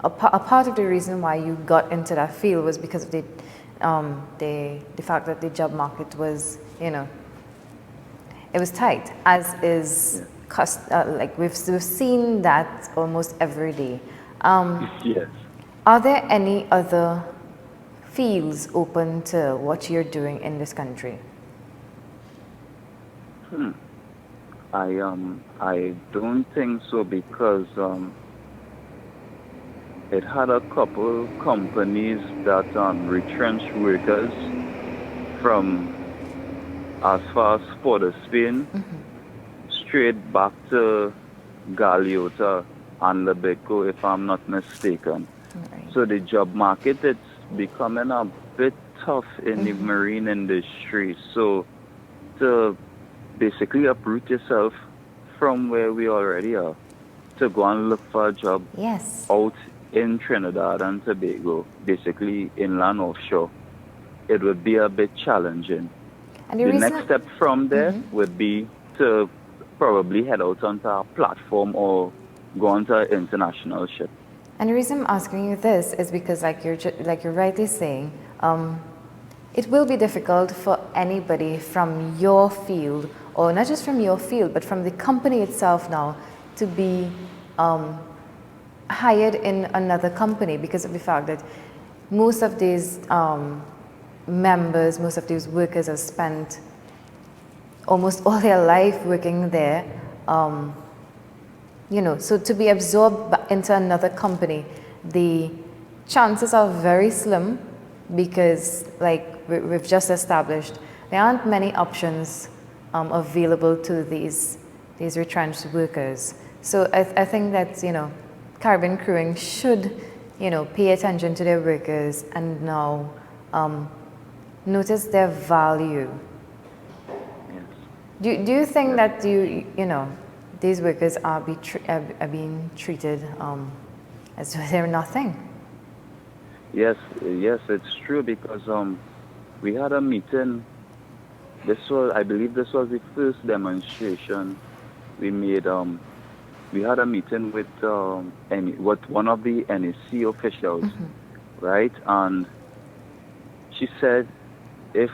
a part of the reason why you got into that field was because of the fact that the job market was, it was tight, as is like we've seen that almost every day. Yes. Are there any other fields open to what you're doing in this country? I don't think so, because it had a couple companies that retrenched workers from as far as Port of Spain, straight back to Galeota and Lebeco, if I'm not mistaken. Right. So the job market, it's becoming a bit tough in the marine industry. So to basically uproot yourself from where we already are, to go and look for a job out in Trinidad and Tobago, basically inland offshore, it would be a bit challenging. And the next step from there would be to probably head out onto a platform or go onto an international ship. And the reason I'm asking you this is because, like you're rightly saying, it will be difficult for anybody from your field or not just from your field, but from the company itself now, to be hired in another company because of the fact that most of these members, most of these workers have spent almost all their life working there. You know, so to be absorbed into another company, the chances are very slim because, like we've just established, there aren't many options available to these retrenched workers. So I think that, you know, Caribbean Crewing should, you know, pay attention to their workers and now notice their value. Yes. Do you think that you know, these workers are being treated as though they're nothing? Yes, it's true because we had a meeting. I believe this was the first demonstration we made. We had a meeting with one of the NEC officials, right? And she said if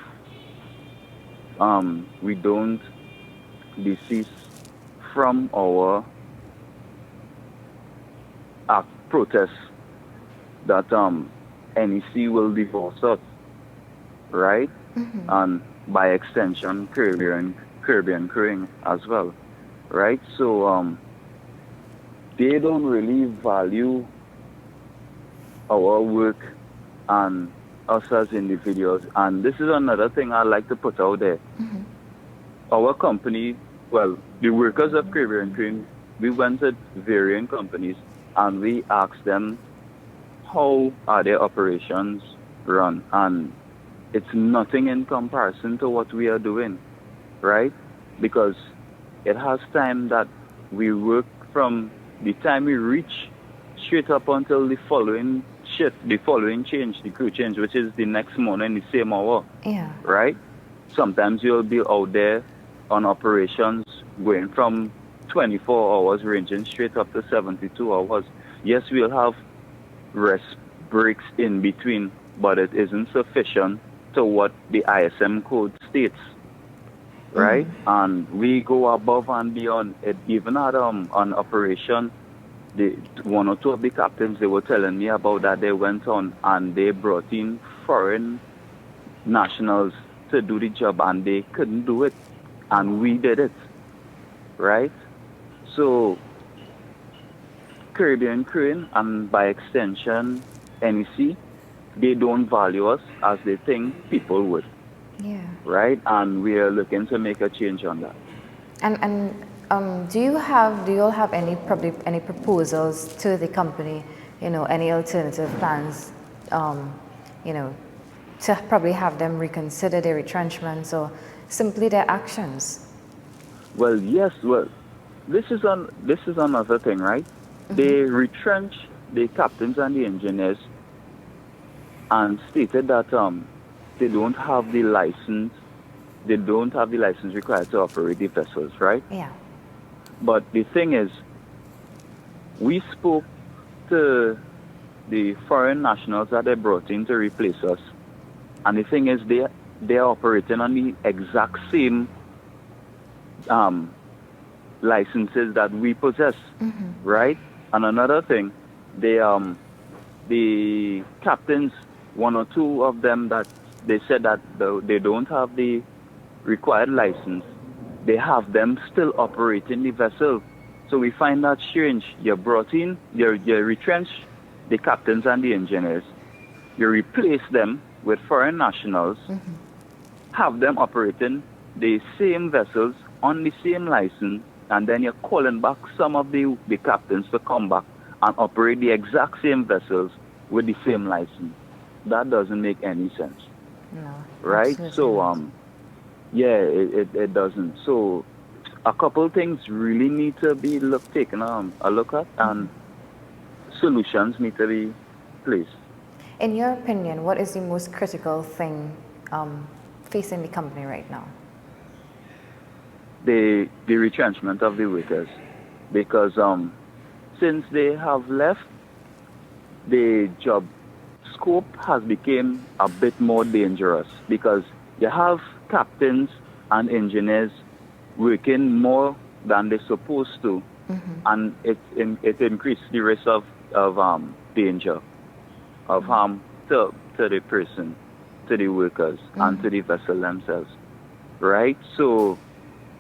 we don't desist from our protest, that NEC will divorce us, right? And by extension, Caribbean Crewing as well, right? So they don't really value our work and us as individuals. And this is another thing I'd like to put out there. Our company, well, the workers of Caribbean Crewing, we went to varying companies and we asked them how are their operations run, and it's nothing in comparison to what we are doing, right? Because it has time that we work from the time we reach straight up until the following shift, the following change, the crew change, which is the next morning, the same hour. Yeah. Right? Sometimes you'll be out there on operations going from 24 hours ranging straight up to 72 hours. Yes, we'll have rest breaks in between, but it isn't sufficient to what the ISM code states, right? And we go above and beyond it. Even at an operation, one or two of the captains, they were telling me about that. They went on and they brought in foreign nationals to do the job, and they couldn't do it, and we did it, right? So Caribbean Crewing, and by extension NEC, they don't value us as they think people would. Yeah. Right? And we are looking to make a change on that. And do you all have any proposals to the company, you know, any alternative plans, you know, to probably have them reconsider their retrenchments or simply their actions? Well, yes. Well, this is another thing, right? They retrench the captains and the engineers and stated that they don't have the license. They don't have the license required to operate the vessels, right? Yeah. But the thing is, we spoke to the foreign nationals that they brought in to replace us, and the thing is, they are operating on the exact same licenses that we possess, right? And another thing, the captains, one or two of them that they said that they don't have the required license, they have them still operating the vessel. So we find that strange. You're brought in, you retrench the captains and the engineers, you replace them with foreign nationals, have them operating the same vessels on the same license, and then you're calling back some of the captains to come back and operate the exact same vessels with the same license. That doesn't make any sense. No. Right? So, not. yeah, it doesn't. So, a couple things really need to be taken a look at, and solutions need to be placed. In your opinion, what is the most critical thing facing the company right now? The retrenchment of the workers, because since they have left, the job scope has become a bit more dangerous, because you have captains and engineers working more than they're supposed to, and it increased the risk of danger, of harm to the person, to the workers, and to the vessel themselves, right? So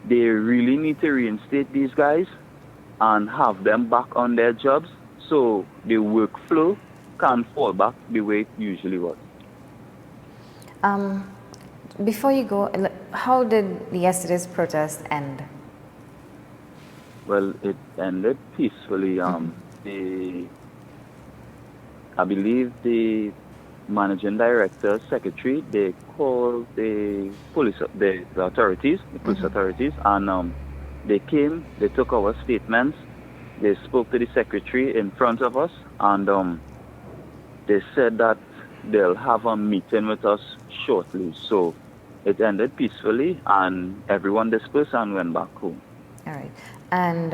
they really need to reinstate these guys and have them back on their jobs so the workflow can fall back the way it usually was. Before you go, how did yesterday's protest end? Well, it ended peacefully. I believe the managing director, secretary, they called the police, the authorities, the police authorities, and they came, they took our statements, they spoke to the secretary in front of us, and they said that they'll have a meeting with us shortly. So it ended peacefully, and everyone dispersed and went back home. All right. And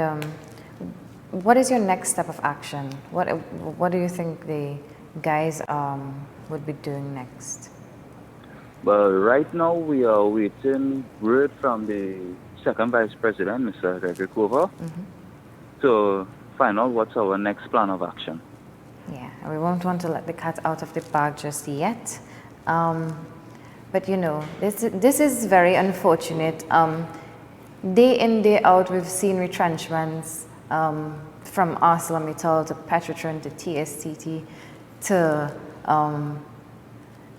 what is your next step of action? What do you think the guys would be doing next? Well, right now we are waiting word from the second vice president, Mr. Adrian, to find out what's our next plan of action. Yeah, we won't want to let the cat out of the bag just yet. But you know, this is very unfortunate. Day in, day out, we've seen retrenchments from ArcelorMittal to Petrotron to TSTT to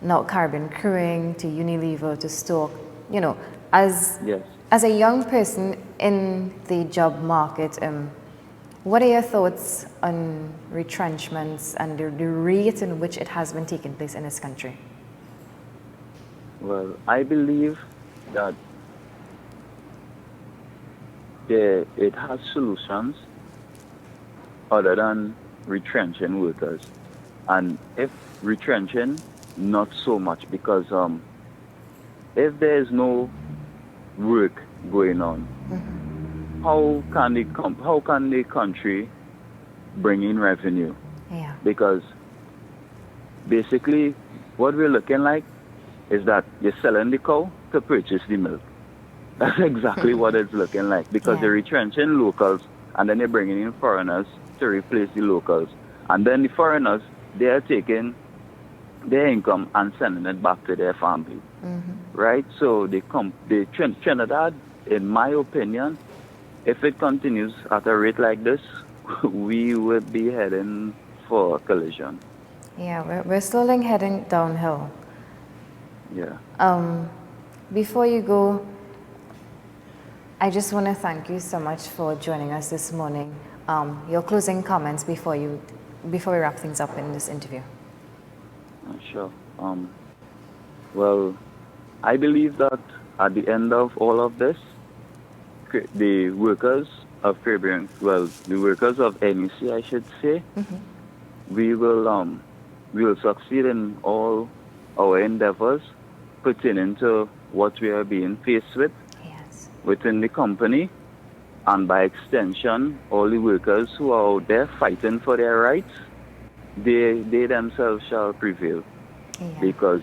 now Carbon Crewing to Unilever to Stoke. You know, as a young person in the job market, what are your thoughts on retrenchments and the rate in which it has been taking place in this country? Well, I believe that it has solutions other than retrenching workers. And if retrenching, not so much, because if there is no work going on, how can the country bring in revenue? Yeah. Because basically what we're looking like is that you're selling the cow to purchase the milk. That's exactly what it's looking like, because they're retrenching locals and then they're bringing in foreigners to replace the locals. And then the foreigners, they are taking their income and sending it back to their family. Right? So Trinidad, in my opinion, if it continues at a rate like this, we would be heading for a collision. Yeah, we're slowly heading downhill. Yeah. Before you go, I just want to thank you so much for joining us this morning. Your closing comments before we wrap things up in this interview. Sure. Well, I believe that at the end of all of this, the workers of Caribbean, the workers of NEC, I should say, we will succeed in all our endeavors pertaining to what we are being faced with within the company, and by extension, all the workers who are out there fighting for their rights, they themselves shall prevail. Because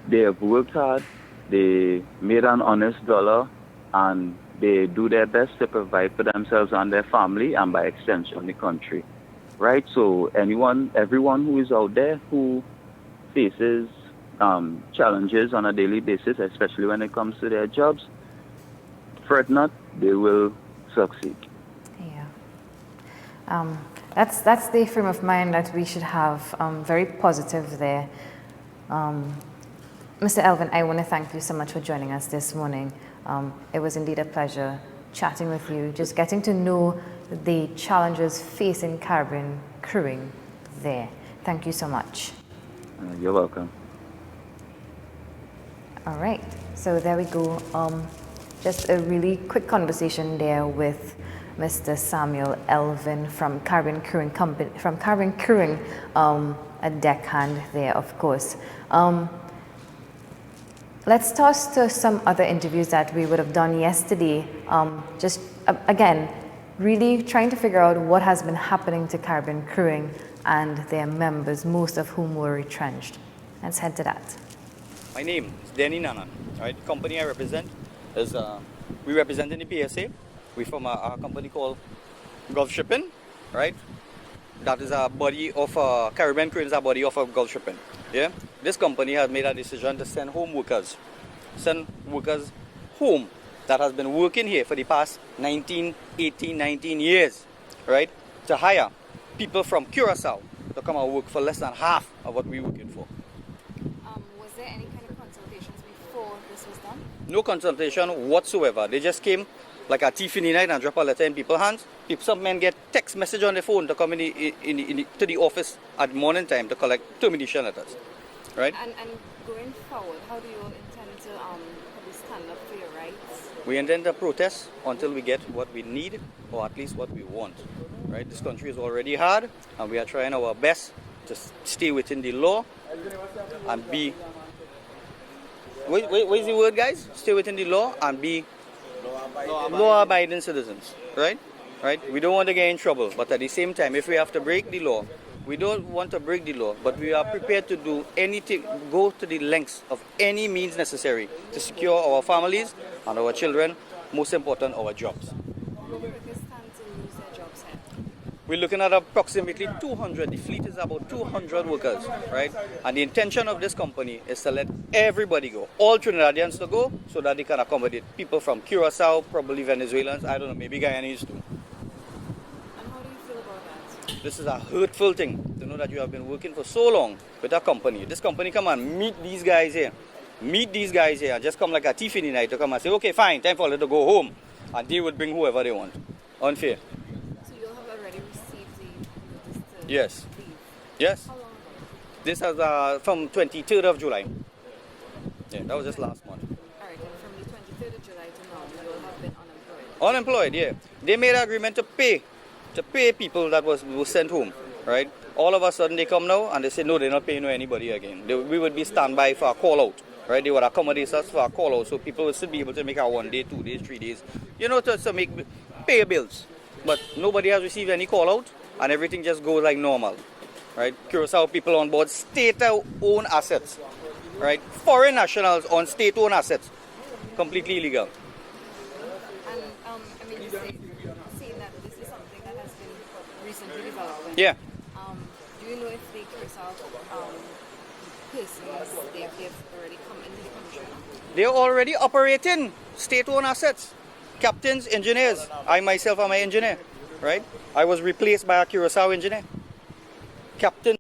they have worked hard, they made an honest dollar, and they do their best to provide for themselves and their family, and by extension, the country. Right? So everyone who is out there who faces challenges on a daily basis, especially when it comes to their jobs, fret not, they will succeed. Yeah. That's the frame of mind that we should have, very positive there. Mr. Elvin, I want to thank you so much for joining us this morning. It was indeed a pleasure chatting with you, just getting to know the challenges facing Caribbean crewing there. Thank you so much. You're welcome. All right, so there we go. Just a really quick conversation there with Mr. Samuel Elvin from Caribbean Crewing Company, a deckhand there, of course. Let's toss to some other interviews that we would have done yesterday. Just again, really trying to figure out what has been happening to Caribbean Crewing and their members, most of whom were retrenched. Let's head to that. My name is Danny Nanan. Right, the company I represent is we representing the PSA. We from a company called Gulf Shipping, right? That is a body of Caribbean Crane is a body of Gulf Shipping. Yeah, this company has made a decision to send home workers, home that has been working here for the past 19 years, right? To hire people from Curacao to come and work for less than half of what we're working for. Was there any kind of consultations before this was done? No consultation whatsoever. They just came like a thief in the night and drop a letter in people's hands. Some men get text message on their phone to come to the office at morning time to collect termination letters, right? And going forward, how do you intend to probably stand up for your rights? We intend to protest until we get what we need, or at least what we want, right? This country is already hard, and we are trying our best to stay within the law and be... What is the word, guys? Stay within the law and be law-abiding citizens, right? Right? We don't want to get in trouble, but at the same time, if we have to break the law, we don't want to break the law, but we are prepared to do anything, go to the lengths of any means necessary to secure our families and our children, most important, our jobs. Will workers stand to lose their jobs here? We're looking at approximately 200. The fleet is about 200 workers, right? And the intention of this company is to let everybody go, all Trinidadians to go, so that they can accommodate people from Curacao, probably Venezuelans, I don't know, maybe Guyanese too. And how do you feel about that? This is a hurtful thing to know that you have been working for so long with a company. This company come and meet these guys here. Just come like a thief in the night to come and say, okay, fine, time for them to go home. And they would bring whoever they want. Unfair. So you'll have already received the notice to Yes. leave? Yes. How long ago? This is from 23rd of July. Yeah, that was just last month. Alright, and from the 23rd of July to now, you will have been unemployed. Unemployed, yeah. They made an agreement to pay people that was sent home, right? All of a sudden they come now and they say, no, they're not paying anybody again. We would be standby for a call out, right? They would accommodate us for a call out, so people would still be able to make a 1 day, 2 days, 3 days, to pay bills. But nobody has received any call out, and everything just goes like normal, right? Curacao people on board state-owned assets, right? Foreign nationals on state-owned assets, completely illegal. And I mean, you say that this is something that has been recently developed. Yeah. Do you know if the Curacao persons, they've already come into the country? They're already operating state-owned assets. Captains, engineers. I myself am an engineer, right? I was replaced by a Curacao engineer. Captain.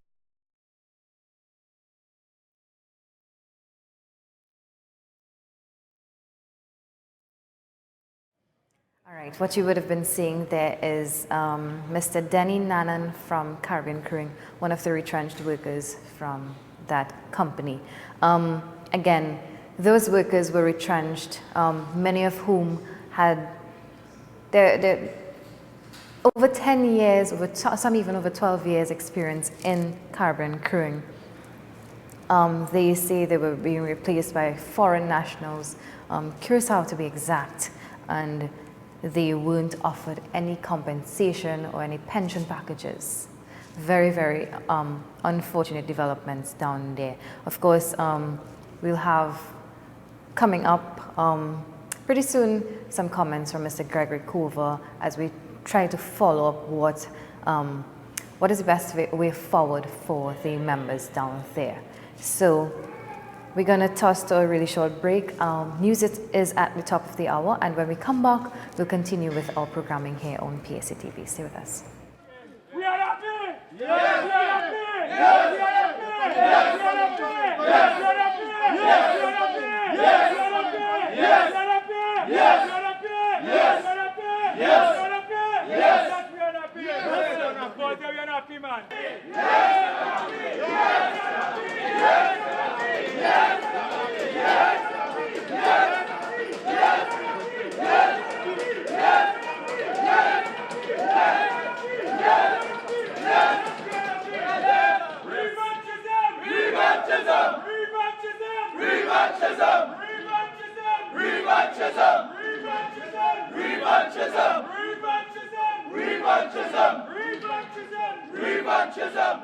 All right, what you would have been seeing there is Mr. Denny Nanan from Caribbean Crewing, one of the retrenched workers from that company. Again, those workers were retrenched, many of whom had over 10 years, some even over 12 years experience in Caribbean Crewing. They say they were being replaced by foreign nationals, Curacao to be exact, and they weren't offered any compensation or any pension packages. Very, very unfortunate developments down there. Of course, we'll have coming up pretty soon some comments from Mr. Gregory Cover as we try to follow up what is the best way forward for the members down there. So we're going to toss to a really short break. News is at the top of the hour, and when we come back, we'll continue with our programming here on PSA TV. Stay with us. We are happy! Yes! We are happy! Yes! We are happy! Yes! We are happy! Yes! We are happy! Yes! We are happy! Yes! We are happy! Yes! We are happy! Yes! We are happy! Yes! We are happy! Yes! We are happy! Yes! We are happy! Yes! Of course, we are happy, man. Yes! Yes! Revanchism!